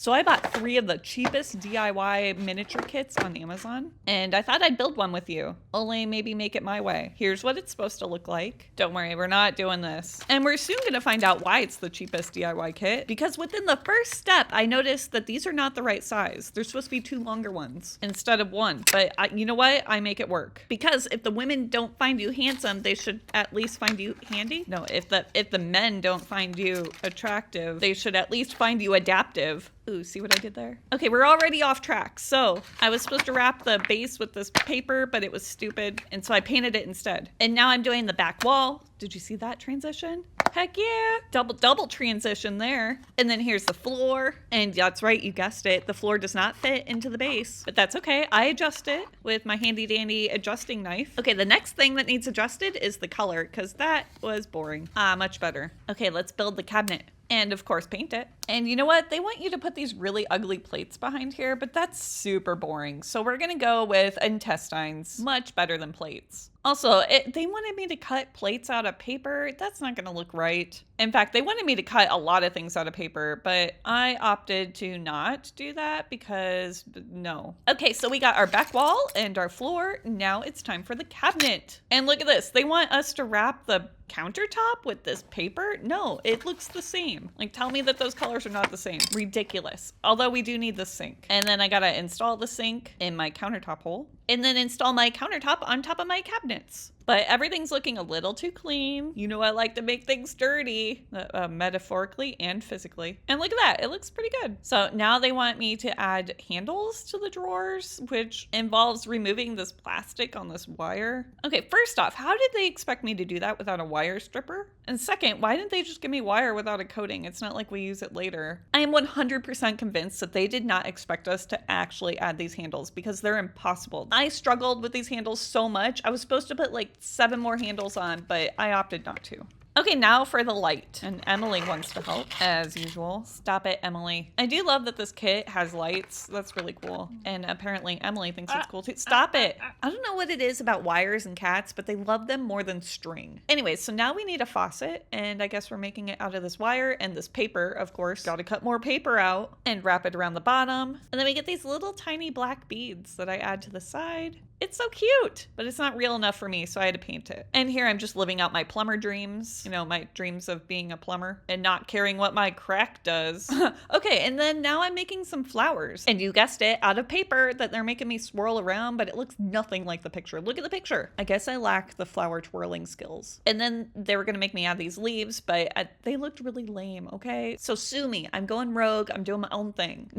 So I bought 3 of the cheapest DIY miniature kits on Amazon, and I thought I'd build one with you, only maybe make it my way. Here's what it's supposed to look like. Don't worry, we're not doing this. And we're soon gonna find out why it's the cheapest DIY kit, because within the first step, I noticed that these are not the right size. They're supposed to be 2 longer ones instead of 1, but you know what? I make it work. Because if the women don't find you handsome, they should at least find you handy. No, if the men don't find you attractive, they should at least find you adaptive. Ooh, see what I did there? Okay, we're already off track. So I was supposed to wrap the base with this paper, but it was stupid. And so I painted it instead. And now I'm doing the back wall. Did you see that transition? Heck yeah. Double transition there. And then here's the floor. And that's right, you guessed it. The floor does not fit into the base, but that's okay. I adjust it with my handy dandy adjusting knife. Okay, the next thing that needs adjusted is the color, because that was boring. Much better. Okay, let's build the cabinet. And of course, paint it. And you know what? They want you to put these really ugly plates behind here, but that's super boring. So we're gonna go with intestines. Much better than plates. Also, they wanted me to cut plates out of paper. That's not gonna look right. In fact, they wanted me to cut a lot of things out of paper, but I opted to not do that because no. Okay, so we got our back wall and our floor. Now it's time for the cabinet. And look at this. They want us to wrap the countertop with this paper? No, it looks the same. Like, tell me that those colors are not the same. Ridiculous. Although we do need the sink. And then I gotta install the sink in my countertop hole, and then install my countertop on top of my cabinets. But everything's looking a little too clean. You know I like to make things dirty, metaphorically and physically. And look at that, it looks pretty good. So now they want me to add handles to the drawers, which involves removing this plastic on this wire. Okay, first off, how did they expect me to do that without a wire stripper? And second, why didn't they just give me wire without a coating? It's not like we use it later. I am 100% convinced that they did not expect us to actually add these handles because they're impossible. I struggled with these handles so much. I was supposed to put like 7 more handles on, but I opted not to. Okay, now for the light. And Emily wants to help, as usual. Stop it, Emily. I do love that this kit has lights. That's really cool. And apparently Emily thinks it's cool too. Stop it. I don't know what it is about wires and cats, but they love them more than string. Anyway, so now we need a faucet, and I guess we're making it out of this wire and this paper, of course. Gotta cut more paper out and wrap it around the bottom. And then we get these little tiny black beads that I add to the side. It's so cute, but it's not real enough for me, so I had to paint it. And here I'm just living out my plumber dreams. You know, my dreams of being a plumber and not caring what my crack does. Okay, and then now I'm making some flowers. And you guessed it, out of paper that they're making me swirl around, but it looks nothing like the picture. Look at the picture. I guess I lack the flower twirling skills. And then they were gonna make me add these leaves, but they looked really lame, okay? So sue me, I'm going rogue, I'm doing my own thing.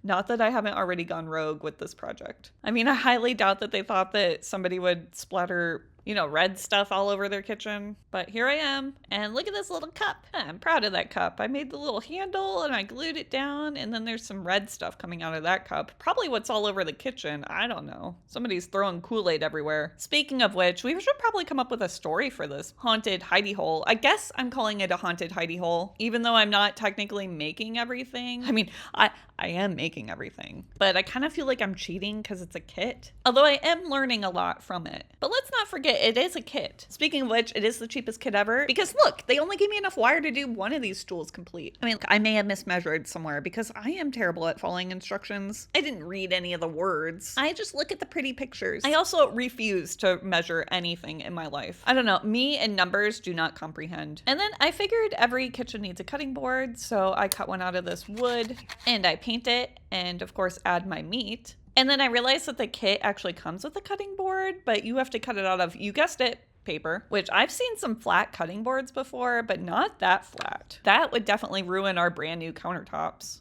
Not that I haven't already gone rogue with this project. I mean, I highly doubt that they thought that somebody would splatter, you know, red stuff all over their kitchen. But here I am, and look at this little cup. I'm proud of that cup. I made the little handle and I glued it down, and then there's some red stuff coming out of that cup. Probably what's all over the kitchen. I don't know. Somebody's throwing Kool-Aid everywhere. Speaking of which, we should probably come up with a story for this haunted hidey hole. I guess I'm calling it a haunted hidey hole, even though I'm not technically making everything. I mean, I am making everything, but I kind of feel like I'm cheating because it's a kit. Although I am learning a lot from it. But let's not forget, it is a kit. Speaking of which, it is the cheapest kit ever, because look, they only gave me enough wire to do one of these stools complete. I mean, I may have mismeasured somewhere because I am terrible at following instructions. I didn't read any of the words. I just look at the pretty pictures. I also refuse to measure anything in my life. I don't know, me and numbers do not comprehend. And then I figured every kitchen needs a cutting board, so I cut one out of this wood and I paint it and of course add my meat. And then I realized that the kit actually comes with a cutting board, but you have to cut it out of, you guessed it, paper, which I've seen some flat cutting boards before, but not that flat. That would definitely ruin our brand new countertops.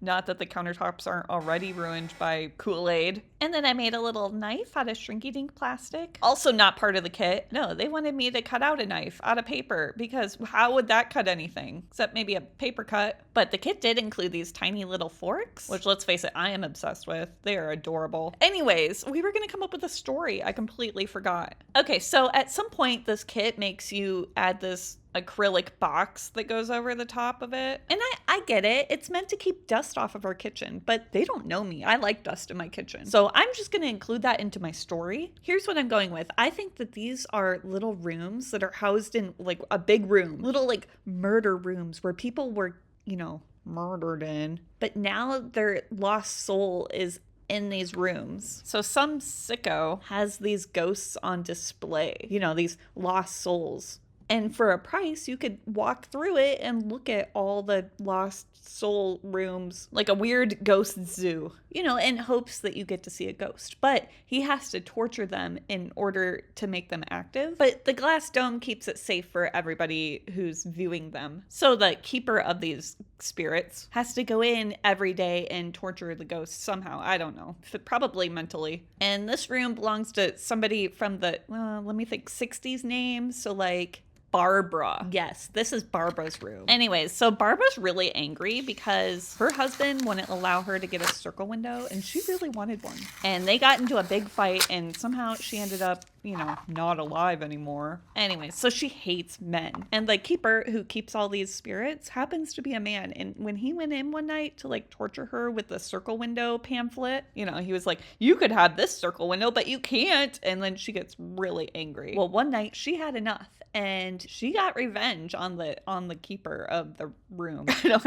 Not that the countertops aren't already ruined by Kool-Aid. And then I made a little knife out of shrinky dink plastic. Also not part of the kit. No, they wanted me to cut out a knife out of paper because how would that cut anything? Except maybe a paper cut. But the kit did include these tiny little forks, which let's face it, I am obsessed with. They are adorable. Anyways, we were gonna come up with a story. I completely forgot. Okay, so at some point this kit makes you add this acrylic box that goes over the top of it. And I get it. It's meant to keep dust off of our kitchen, but they don't know me. I like dust in my kitchen. So I'm just going to include that into my story. Here's what I'm going with. I think that these are little rooms that are housed in like a big room, little like murder rooms where people were, you know, murdered in. But now their lost soul is in these rooms. So some sicko has these ghosts on display, you know, these lost souls. And for a price, you could walk through it and look at all the lost soul rooms, like a weird ghost zoo, you know, in hopes that you get to see a ghost. But he has to torture them in order to make them active. But the glass dome keeps it safe for everybody who's viewing them. So the keeper of these spirits has to go in every day and torture the ghosts somehow. I don't know, probably mentally. And this room belongs to somebody from the, let me think, 60s name. So like Barbara. Yes, this is Barbara's room. Anyways, so Barbara's really angry because her husband wouldn't allow her to get a circle window and she really wanted one. And they got into a big fight and somehow she ended up, you know, not alive anymore. Anyways, so she hates men. And the keeper who keeps all these spirits happens to be a man. And when he went in one night to like torture her with the circle window pamphlet, you know, he was like, you could have this circle window, but you can't. And then she gets really angry. Well, one night she had enough and she got revenge on the keeper of the room.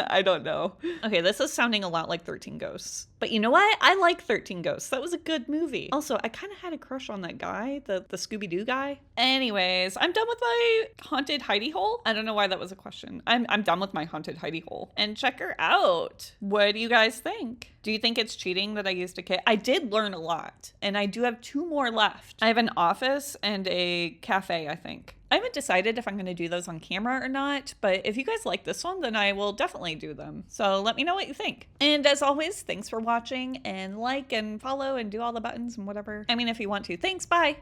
I don't know. Okay, this is sounding a lot like 13 Ghosts. But you know what? I like 13 Ghosts. That was a good movie. Also, I kind of had a crush on that guy, the Scooby-Doo guy. Anyways, I'm done with my haunted hidey hole. I don't know why that was a question. I'm done with my haunted hidey hole. And check her out. What do you guys think? Do you think it's cheating that I used a kit? I did learn a lot, and I do have 2 more left. I have an office and a cafe, I think. I haven't decided if I'm going to do those on camera or not, but if you guys like this one, then I will definitely do them. So let me know what you think. And as always, thanks for watching, and like and follow and do all the buttons and whatever. I mean, if you want to. Thanks, bye.